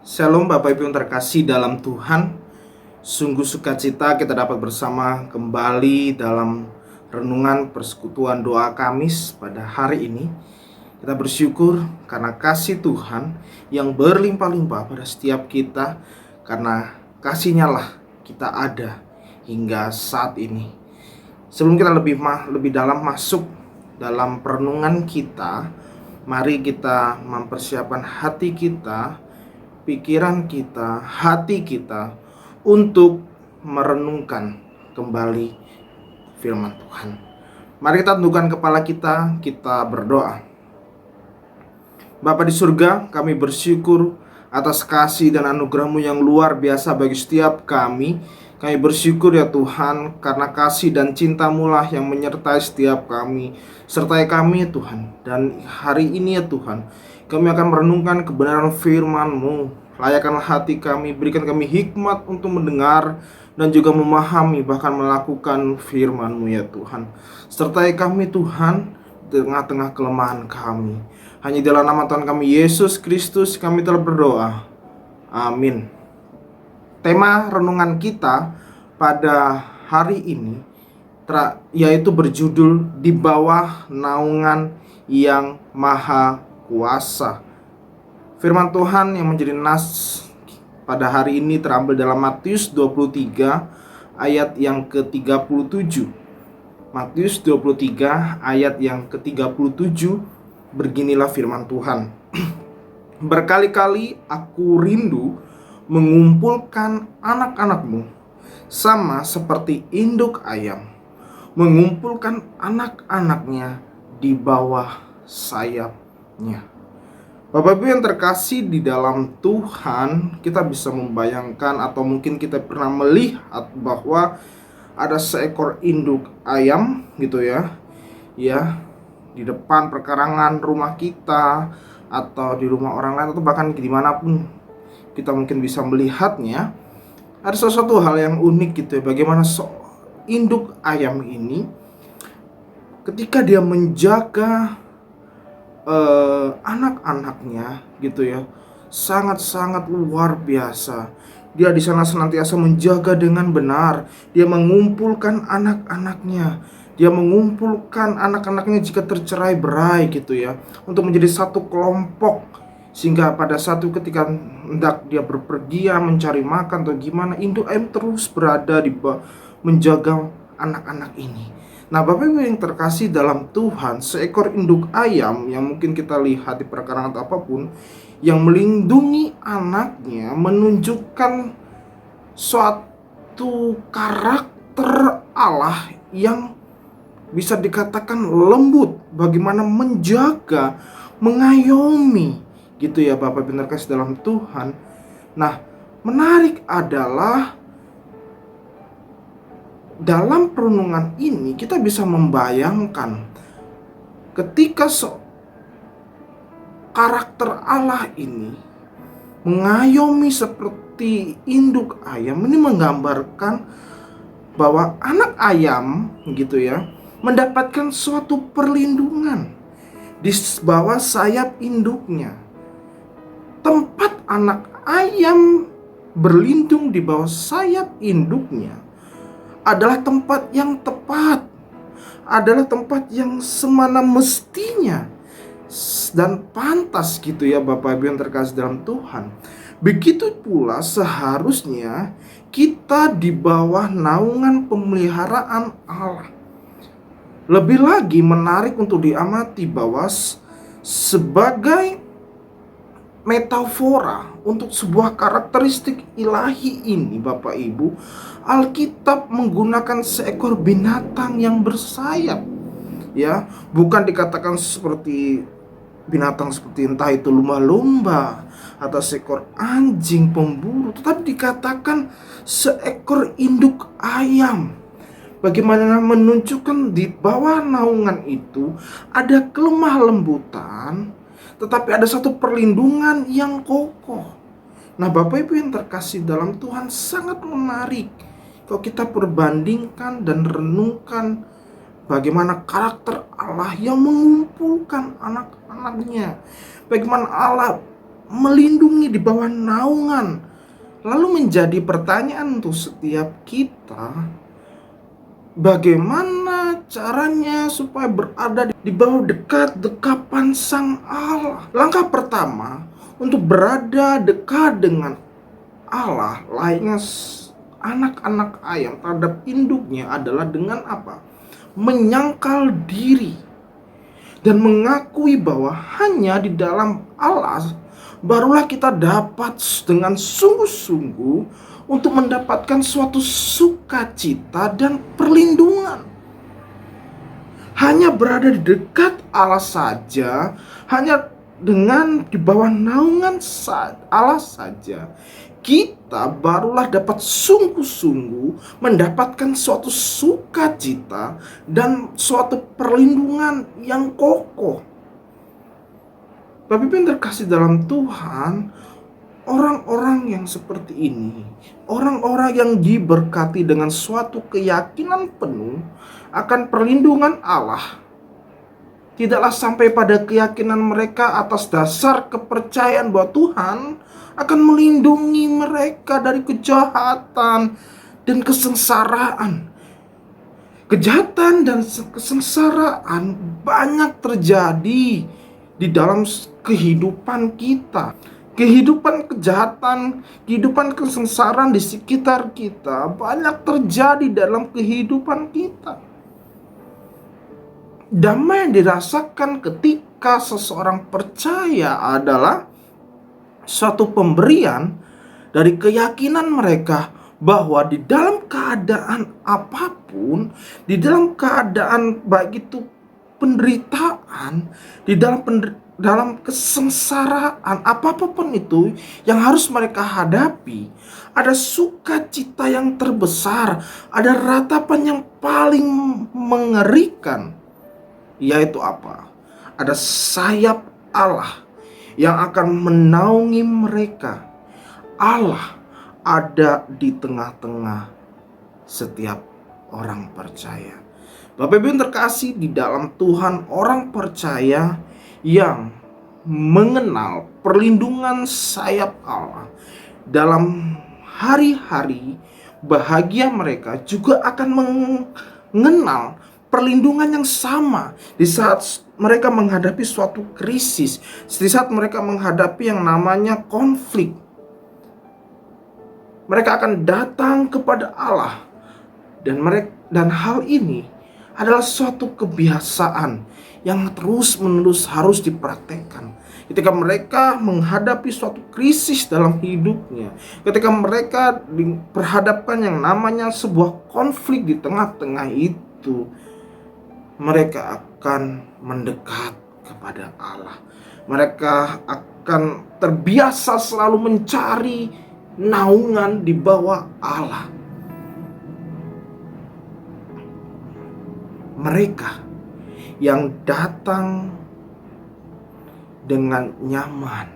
Shalom Bapak Ibu yang terkasih dalam Tuhan. Sungguh sukacita kita dapat bersama kembali dalam renungan persekutuan doa Kamis pada hari ini. Kita bersyukur karena kasih Tuhan yang berlimpah-limpah pada setiap kita. Karena kasih-Nya lah kita ada hingga saat ini. Sebelum kita lebih dalam masuk dalam perenungan kita, mari kita mempersiapkan hati kita, pikiran kita, hati kita untuk merenungkan kembali firman Tuhan. Mari kita tundukkan kepala kita berdoa. Bapa di surga, kami bersyukur atas kasih dan anugerah-Mu yang luar biasa bagi setiap kami. Kami bersyukur ya Tuhan, karena kasih dan cinta-Mu lah yang menyertai setiap kami. Sertai kami ya Tuhan. Dan hari ini ya Tuhan, kami akan merenungkan kebenaran firman-Mu. Layakkanlah hati kami, berikan kami hikmat untuk mendengar dan juga memahami, bahkan melakukan firman-Mu ya Tuhan. Sertai kami Tuhan, di tengah-tengah kelemahan kami. Hanya dalam nama Tuhan kami Yesus Kristus kami telah berdoa. Amin. Tema renungan kita pada hari ini yaitu berjudul Di Bawah Naungan Yang Maha Kuasa. Firman Tuhan yang menjadi nas pada hari ini terambil dalam Matius 23 ayat yang ke-37. Matius 23 ayat yang ke-37, beginilah firman Tuhan. Berkali-kali aku rindu mengumpulkan anak-anakmu, sama seperti induk ayam mengumpulkan anak-anaknya di bawah sayapnya. Bapak Ibu yang terkasih di dalam Tuhan, kita bisa membayangkan atau mungkin kita pernah melihat bahwa ada seekor induk ayam gitu ya, di depan perkarangan rumah kita atau di rumah orang lain atau bahkan dimanapun kita mungkin bisa melihatnya. Ada sesuatu hal yang unik gitu ya, bagaimana induk ayam ini ketika dia menjaga anak-anaknya gitu ya, sangat-sangat luar biasa. Dia di sana senantiasa menjaga dengan benar. Dia mengumpulkan anak-anaknya. Dia mengumpulkan anak-anaknya jika tercerai berai gitu ya, untuk menjadi satu kelompok. Sehingga pada satu ketika hendak dia berpergian mencari makan atau gimana, induk ayam terus berada di menjaga anak-anak ini. Nah Bapak Ibu yang terkasih dalam Tuhan, seekor induk ayam yang mungkin kita lihat di perkarangan atau apapun, yang melindungi anaknya, menunjukkan suatu karakter Allah yang bisa dikatakan lembut, bagaimana menjaga, mengayomi gitu ya Bapak Ibu terkasih dalam Tuhan. Nah menarik adalah dalam perenungan ini kita bisa membayangkan ketika karakter Allah ini mengayomi seperti induk ayam, ini menggambarkan bahwa anak ayam gitu ya mendapatkan suatu perlindungan di bawah sayap induknya. Tempat anak ayam berlindung di bawah sayap induknya adalah tempat yang tepat, adalah tempat yang semana mestinya dan pantas gitu ya Bapak Ibu yang terkasih dalam Tuhan. Begitu pula seharusnya kita di bawah naungan pemeliharaan Allah. Lebih lagi menarik untuk diamati bahwa sebagai metafora untuk sebuah karakteristik ilahi ini Bapak Ibu, Alkitab menggunakan seekor binatang yang bersayap ya, bukan dikatakan seperti binatang seperti entah itu lumba-lumba atau seekor anjing pemburu, tetapi dikatakan seekor induk ayam. Bagaimana menunjukkan di bawah naungan itu ada kelemah lembutan, tetapi ada satu perlindungan yang kokoh. Nah Bapak Ibu yang terkasih dalam Tuhan, sangat menarik kalau kita perbandingkan dan renungkan bagaimana karakter Allah yang mengumpulkan anak-anaknya. Bagaimana Allah melindungi di bawah naungan. Lalu menjadi pertanyaan untuk setiap kita, bagaimana caranya supaya berada di bawah dekat dekapan Sang Allah? Langkah pertama untuk berada dekat dengan Allah, layaknya anak-anak ayam terhadap induknya adalah dengan apa? Menyangkal diri dan mengakui bahwa hanya di dalam Allah barulah kita dapat dengan sungguh-sungguh untuk mendapatkan suatu sukacita dan perlindungan. Hanya berada di dekat Allah saja, hanya dengan di bawah naungan Allah saja, kita barulah dapat sungguh-sungguh mendapatkan suatu sukacita dan suatu perlindungan yang kokoh. Bapak Ibu yang terkasih dalam Tuhan, orang-orang yang seperti ini, orang-orang yang diberkati dengan suatu keyakinan penuh akan perlindungan Allah, tidaklah sampai pada keyakinan mereka atas dasar kepercayaan bahwa Tuhan akan melindungi mereka dari kejahatan dan kesengsaraan. Kejahatan dan kesengsaraan banyak terjadi di dalam kehidupan kita. Kehidupan kejahatan, kehidupan kesengsaraan di sekitar kita banyak terjadi dalam kehidupan kita. Damai yang dirasakan ketika seseorang percaya adalah suatu pemberian dari keyakinan mereka bahwa di dalam keadaan apapun, di dalam keadaan baik itu penderitaan, di dalam kesengsaraan apapun itu yang harus mereka hadapi, ada sukacita yang terbesar, ada ratapan yang paling mengerikan, yaitu apa? Ada sayap Allah yang akan menaungi mereka. Allah ada di tengah-tengah setiap orang percaya. Bapak Ibu yang terkasih di dalam Tuhan, orang percaya yang mengenal perlindungan sayap Allah dalam hari-hari bahagia mereka juga akan mengenal perlindungan yang sama di saat mereka menghadapi suatu krisis, di saat mereka menghadapi yang namanya konflik. Mereka akan datang kepada Allah, dan hal ini adalah suatu kebiasaan yang terus-menerus harus dipraktekkan. Ketika mereka menghadapi suatu krisis dalam hidupnya, ketika mereka diperhadapkan yang namanya sebuah konflik di tengah-tengah itu, mereka akan mendekat kepada Allah. Mereka akan terbiasa selalu mencari naungan di bawah Allah. Mereka yang datang dengan nyaman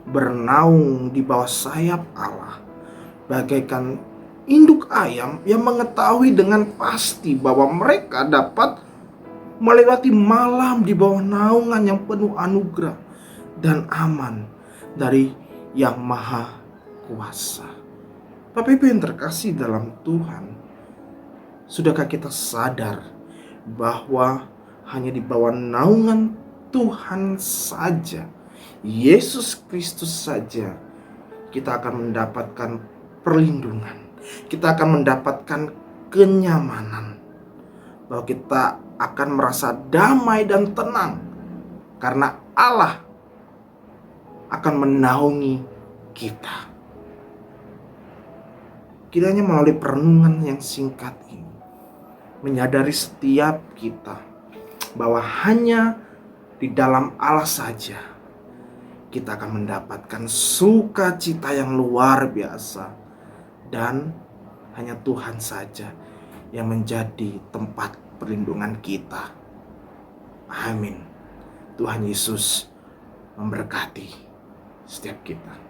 bernaung di bawah sayap Allah, bagaikan induk ayam yang mengetahui dengan pasti bahwa mereka dapat melewati malam di bawah naungan yang penuh anugerah dan aman dari Yang Maha Kuasa. Bapak Ibu yang terkasih dalam Tuhan, sudahkah kita sadar bahwa hanya di bawah naungan Tuhan saja, Yesus Kristus saja, kita akan mendapatkan perlindungan, kita akan mendapatkan kenyamanan, bahwa kita akan merasa damai dan tenang karena Allah akan menaungi kita. Kiranya melalui perenungan yang singkat ini, menyadari setiap kita bahwa hanya di dalam Allah saja kita akan mendapatkan sukacita yang luar biasa, dan hanya Tuhan saja yang menjadi tempat perlindungan kita. Amin. Tuhan Yesus memberkati setiap kita.